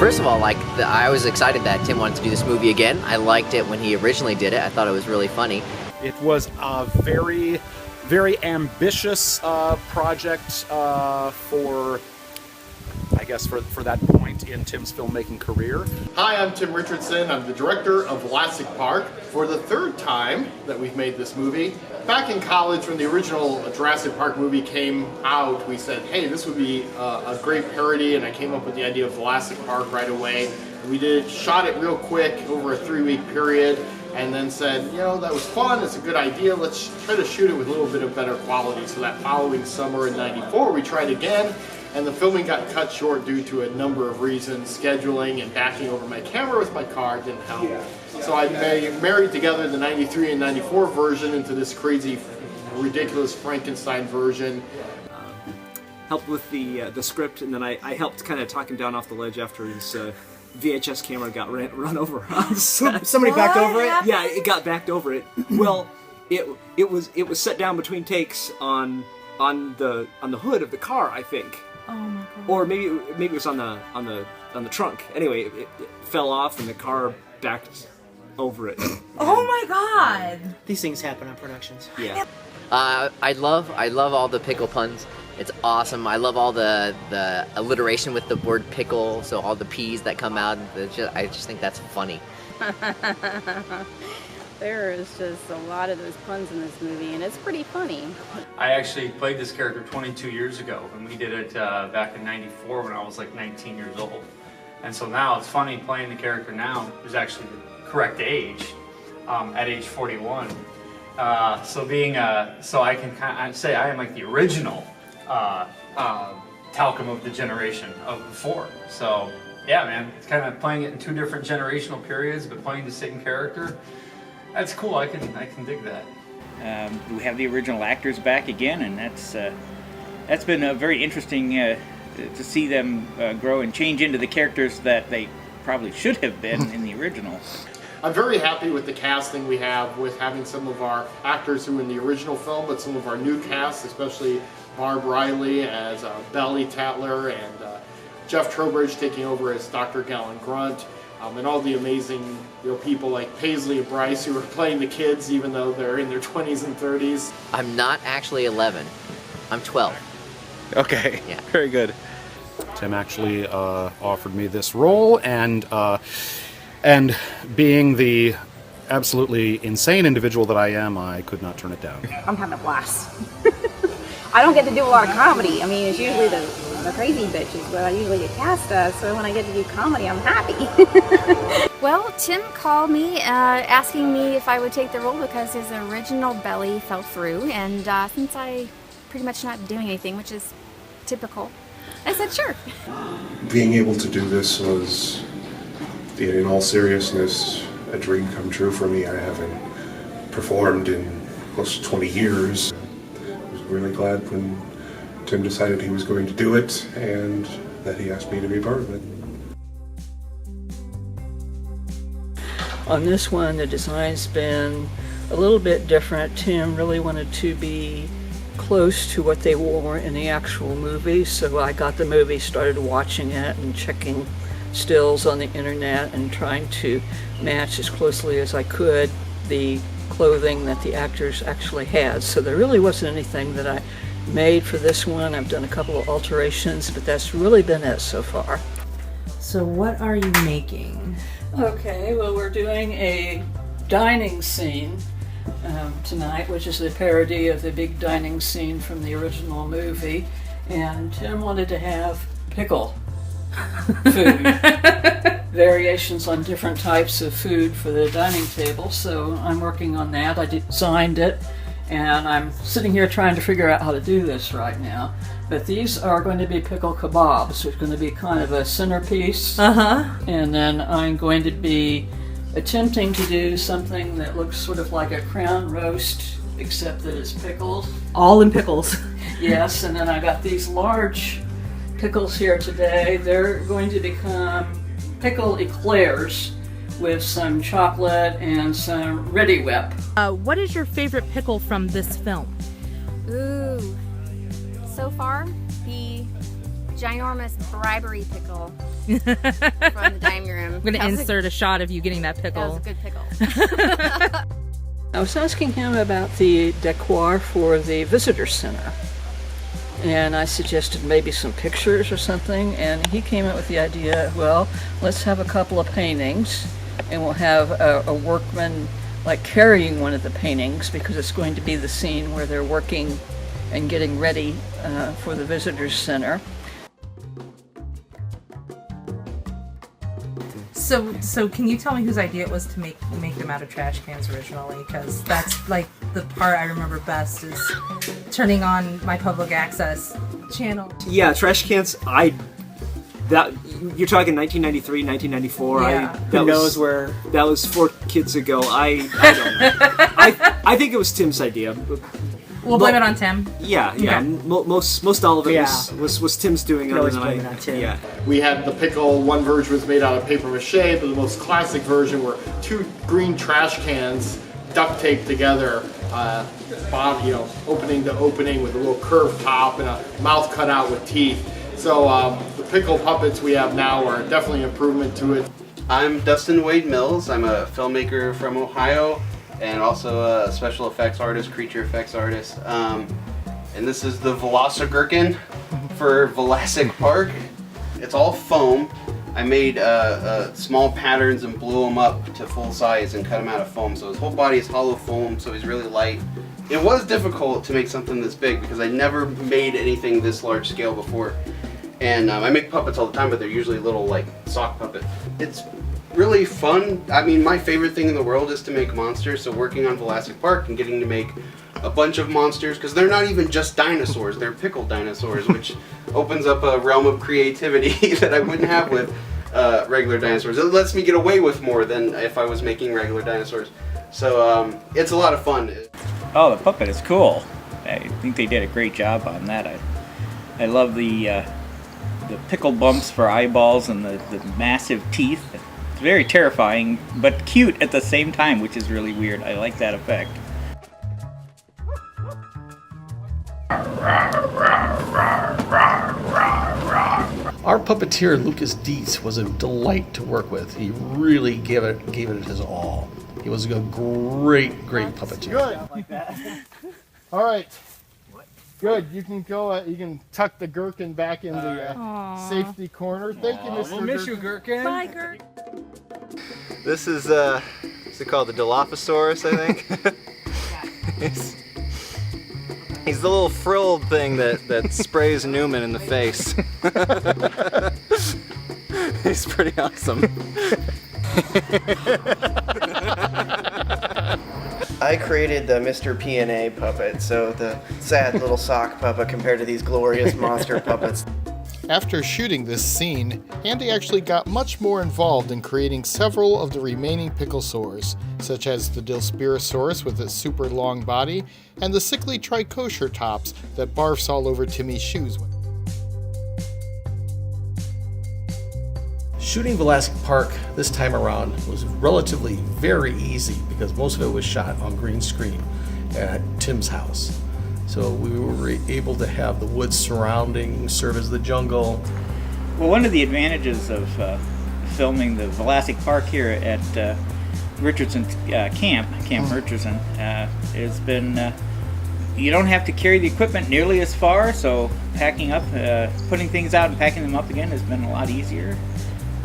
First of all, I was excited that Tim wanted to do this movie again. I liked it when he originally did it. I thought it was really funny. It was a very, very ambitious project for that point in Tim's filmmaking career. Hi, I'm Tim Richardson. I'm the director of Vulassic Park. For the third time that we've made this movie. Back in college, when the original Jurassic Park movie came out, we said, hey, this would be a great parody, and I came up with the idea of Vulassic Park right away. We shot it real quick over a 3-week period, and then said, you know, that was fun, it's a good idea, let's try to shoot it with a little bit of better quality. So that following summer in '94, we tried again, and the filming got cut short due to a number of reasons. Scheduling and backing over my camera with my car didn't help. So I married together the '93 and '94 version into this crazy, ridiculous Frankenstein version. Helped with the script, and then I helped kind of talk him down off the ledge after his VHS camera got run over on set. Somebody backed over it? Yeah, it got backed over it. Well, it was set down between takes on the hood of the car, I think. Oh my god. Or maybe it was on the trunk. Anyway, it fell off and the car backed over it. Oh my god. These things happen on productions. Yeah. I love all the pickle puns. It's awesome. I love all the alliteration with the word pickle, so all the P's that come out. I just think that's funny. There is just a lot of those puns in this movie, and it's pretty funny. I actually played this character 22 years ago, and we did it back in '94 when I was like 19 years old. And so now it's funny playing the character now, who's actually the correct age, at age 41. So I can kind of say I am like the original talcum of the generation of before. So yeah, man, it's kind of playing it in two different generational periods, but playing the same character. That's cool. I can dig that. We have the original actors back again, and that's been very interesting to see them grow and change into the characters that they probably should have been in the original. I'm very happy with the casting we have, with having some of our actors who were in the original film, but some of our new cast, especially Barb Riley as Belly Tatler, and Jeff Trowbridge taking over as Dr. Gallon Grunt, and all the amazing people like Paisley and Bryce who are playing the kids even though they're in their 20s and 30s. I'm not actually 11. I'm 12. Okay, yeah. Very good. Tim actually offered me this role, and being the absolutely insane individual that I am, I could not turn it down. I'm having a blast. I don't get to do a lot of comedy. I mean, it's usually the crazy bitches, but I usually get cast as, so when I get to do comedy, I'm happy. Well, Tim called me asking me if I would take the role because his original belly fell through, and since I pretty much not doing anything, which is typical, I said sure. Being able to do this was, in all seriousness, a dream come true for me. I haven't performed in close to 20 years. I was really glad when Tim decided he was going to do it and that he asked me to be part of it. On this one, the design's been a little bit different. Tim really wanted to be close to what they wore in the actual movie, so I got the movie, started watching it and checking stills on the internet and trying to match as closely as I could the clothing that the actors actually had. So there really wasn't anything that I made for this one. I've done a couple of alterations, but that's really been it so far. So what are you making? Okay, well, we're doing a dining scene tonight, which is a parody of the big dining scene from the original movie, and Tim wanted to have pickle food. Variations on different types of food for the dining table, so I'm working on that. I designed it, and I'm sitting here trying to figure out how to do this right now. But these are going to be pickle kebabs. It's going to be kind of a centerpiece. And then I'm going to be attempting to do something that looks sort of like a crown roast, except that it's pickles. All in pickles. Yes, and then I got these large pickles here today. They're going to become pickle eclairs with some chocolate and some Ready Whip. What is your favorite pickle from this film? Ooh, so far the ginormous bribery pickle from the dining room. I'm going to insert a shot of you getting that pickle. That was a good pickle. I was asking him about the decor for the visitor center. And I suggested maybe some pictures or something, and he came up with the idea, well, let's have a couple of paintings, and we'll have a workman like carrying one of the paintings, because it's going to be the scene where they're working and getting ready for the visitors center. So can you tell me whose idea it was to make them out of trash cans originally? Because that's like the part I remember best is turning on my public access channel. Yeah, trash cans. You're talking 1993, 1994. Yeah. Who knows where? That was 4 kids ago. I don't know. I think it was Tim's idea. We'll blame it on Tim. Yeah. Okay. Most all of it was Tim's doing. Always blame it on Tim. Yeah. We had the pickle, one version was made out of paper mache, but the most classic version were 2 green trash cans duct taped together, opening to opening with a little curved top and a mouth cut out with teeth. So the pickle puppets we have now are definitely an improvement to it. I'm Dustin Wade Mills. I'm a filmmaker from Ohio and also a special effects artist, creature effects artist. And this is the Vulassic for Vulassic Park. It's all foam. I made small patterns and blew them up to full size and cut them out of foam. So his whole body is hollow foam, so he's really light. It was difficult to make something this big because I never made anything this large scale before. And I make puppets all the time, but they're usually little like sock puppets. It's really fun. I mean, my favorite thing in the world is to make monsters, so working on Vlasic Park and getting to make a bunch of monsters, because they're not even just dinosaurs, they're pickle dinosaurs, which opens up a realm of creativity that I wouldn't have with regular dinosaurs. It lets me get away with more than if I was making regular dinosaurs. So it's a lot of fun. Oh, the puppet is cool. I think they did a great job on that. I love the pickle bumps for eyeballs and the massive teeth. It's very terrifying, but cute at the same time, which is really weird. I like that effect. Our puppeteer, Lucas Dietz, was a delight to work with. He really gave it his all. He was a great puppeteer. Good. All right. Good. You can go. You can tuck the gherkin back in the safety corner. Thank you, Mr. We'll miss you, Gherkin. Bye, Gherkin. This is what's it called? The Dilophosaurus, I think. He's the little frilled thing that sprays Newman in the face. He's pretty awesome. I created the Mr. P&A puppet, so the sad little sock puppet compared to these glorious monster puppets. After shooting this scene, Andy actually got much more involved in creating several of the remaining picklesaurs, such as the Dilspirosaurus with its super long body, and the sickly Trichoceratops that barfs all over Timmy's shoes. Shooting Vlasic Park this time around was relatively very easy because most of it was shot on green screen at Tim's house. So we were able to have the woods surrounding serve as the jungle. Well, one of the advantages of filming the Vlasic Park here at Richardson Camp Richardson, has been you don't have to carry the equipment nearly as far, so packing up, putting things out and packing them up again has been a lot easier.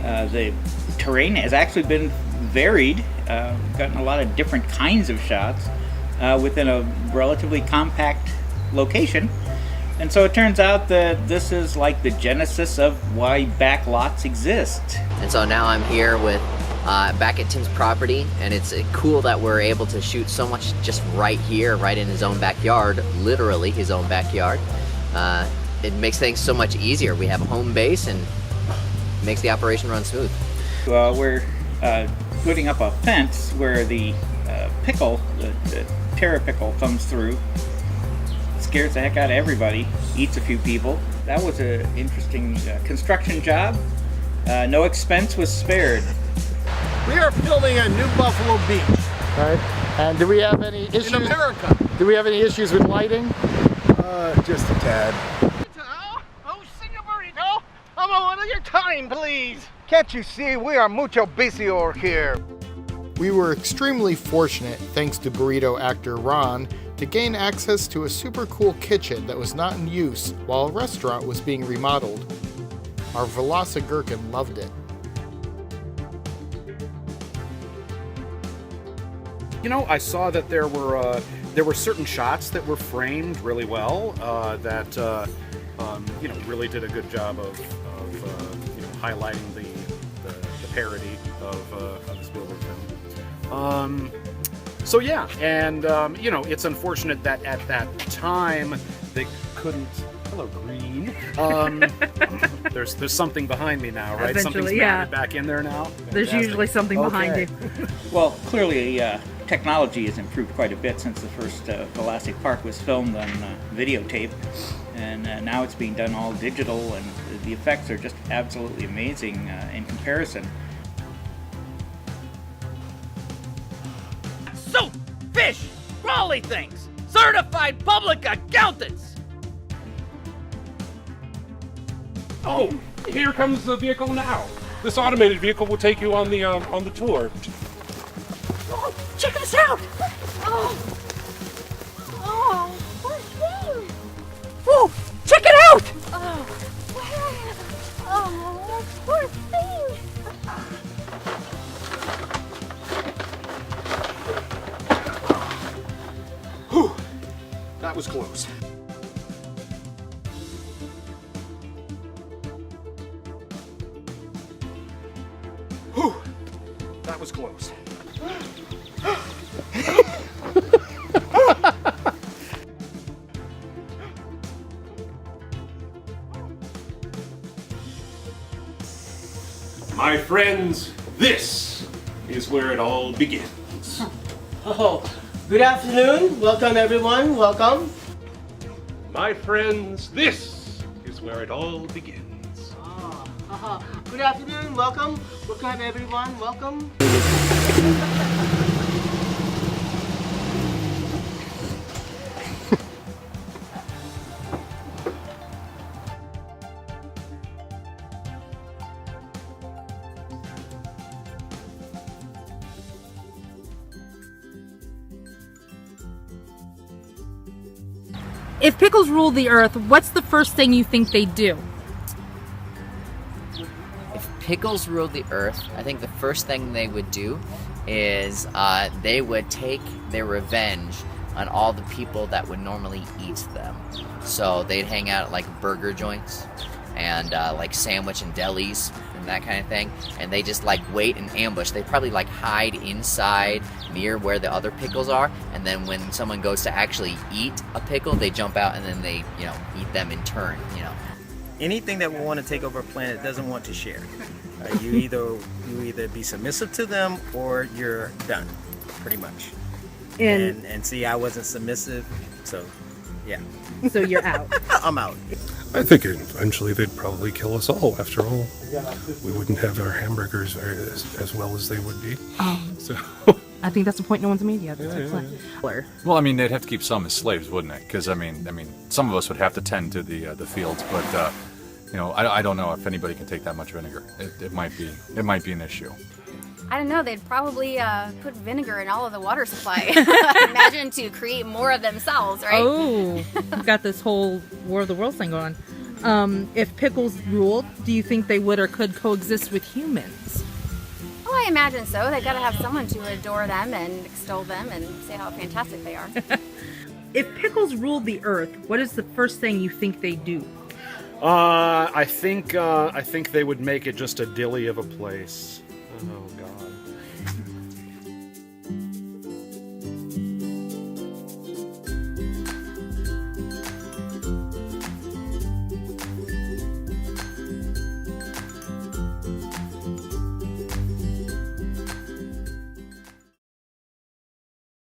The terrain has actually been varied, gotten a lot of different kinds of shots within a relatively compact location. And so it turns out that this is like the genesis of why back lots exist. And so now I'm here with back at Tim's property, and it's cool that we're able to shoot so much just right here, right in his own backyard, literally his own backyard. It makes things so much easier. We have a home base and makes the operation run smooth. We're putting up a fence where the pickle, the terror pickle, comes through. Scares the heck out of everybody, eats a few people. That was an interesting construction job. No expense was spared. We are filming in New Buffalo Beach. Right. And do we have any issues? In America. Do we have any issues with lighting? Just a tad. Oh, senorita! time, please. Can't you see we are mucho busier here? We were extremely fortunate, thanks to burrito actor Ron, to gain access to a super cool kitchen that was not in use while a restaurant was being remodeled. Our Vulassic Gherkin loved it. You know, I saw that there were certain shots that were framed really well that you know, really did a good job of you know, highlighting the parody of the Spielberg film. So yeah, and you know, it's unfortunate that at that time they couldn't. Hello, Green. There's something behind me now, right? Something's mounted back in there now. There's Fantastic. usually something behind you. Well, clearly technology has improved quite a bit since the first Vlasic Park was filmed on videotape, and now it's being done all digital, and the effects are just absolutely amazing in comparison. Soap, fish, crawly things, certified public accountants. Oh, here comes the vehicle now. This automated vehicle will take you on the tour. Oh, check this out! Oh, poor thing. Oh, check it out! Oh, poor thing. Whew, that was close. Whew, that was close. My friends, this is where it all begins. Oh, good afternoon. Welcome, everyone. Welcome. My friends, this is where it all begins. Good afternoon. Welcome. Welcome, everyone. Welcome. If pickles ruled the earth, what's the first thing you think they'd do? If pickles ruled the earth, I think the first thing they would do is they would take their revenge on all the people that would normally eat them. So they'd hang out at like burger joints and like sandwich and delis and that kind of thing, and they just like wait and ambush. They probably like hide inside near where the other pickles are, and then when someone goes to actually eat a pickle, they jump out and then they, you know, eat them in turn, you know. Anything that will want to take over a planet doesn't want to share. You either be submissive to them or you're done, pretty much. And see, I wasn't submissive, so yeah. So you're out. I'm out. I think eventually they'd probably kill us all. After all, we wouldn't have our hamburgers as well as they would be. So I think that's the point no one's made yet. That's excellent. Well, I mean, they'd have to keep some as slaves, wouldn't it? Because I mean, some of us would have to tend to the fields, but you know, I don't know if anybody can take that much vinegar. It might be an issue. I don't know, they'd probably put vinegar in all of the water supply. Imagine to create more of themselves, right? Oh, we've got this whole War of the Worlds thing going on. If pickles ruled, do you think they would or could coexist with humans? Oh, I imagine so. They gotta have someone to adore them and extol them and say how fantastic they are. If pickles ruled the earth, what is the first thing you think they do? I think they would make it just a dilly of a place. Oh God.